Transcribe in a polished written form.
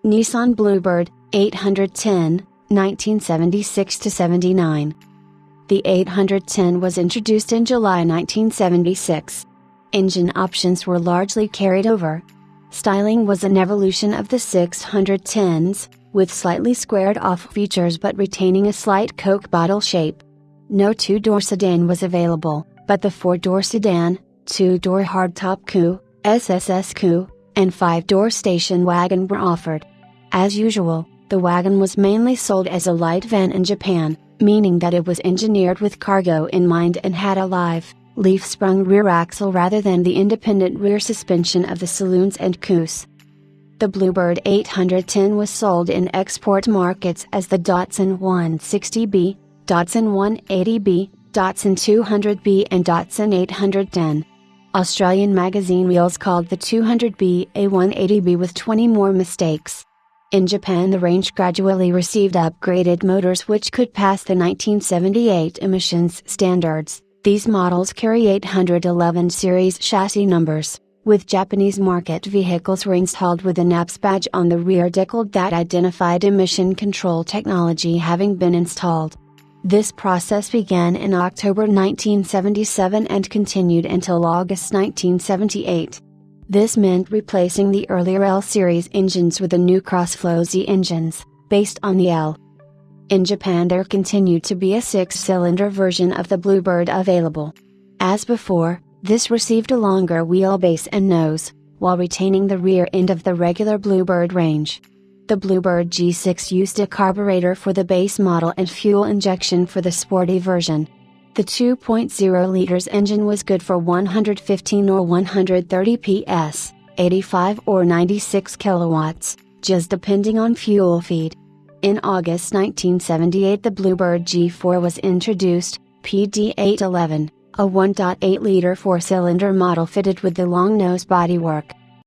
Nissan Bluebird, 810, 1976–79. The 810 was introduced in July 1976. Engine options were largely carried over. Styling was an evolution of the 610s, with slightly squared-off features but retaining a slight Coke bottle shape. No two-door sedan was available, but the four-door sedan, two-door hardtop coupe, SSS coupe, and five-door station wagon were offered. As usual, the wagon was mainly sold as a light van in Japan, meaning that it was engineered with cargo in mind and had a live, leaf-sprung rear axle rather than the independent rear suspension of the saloons and coupes. The Bluebird 810 was sold in export markets as the Datsun 160B, Datsun 180B, Datsun 200B and Datsun 810. Australian magazine Wheels called the 200B a 180B with 20 more mistakes. In Japan, the range gradually received upgraded motors which could pass the 1978 emissions standards. These models carry 811 series chassis numbers, with Japanese market vehicles were installed with an APS badge on the rear decal that identified emission control technology having been installed. This process began in October 1977 and continued until August 1978. This meant replacing the earlier L-series engines with the new Crossflow Z engines, based on the L. In Japan there continued to be a six-cylinder version of the Bluebird available. As before, this received a longer wheelbase and nose, while retaining the rear end of the regular Bluebird range. The Bluebird G6 used a carburetor for the base model and fuel injection for the sporty version. The 2.0 liters engine was good for 115 or 130 PS, 85 or 96 kilowatts, just depending on fuel feed. In August 1978 the Bluebird G4 was introduced, PD811, a 1.8-liter four-cylinder model fitted with the long nose bodywork.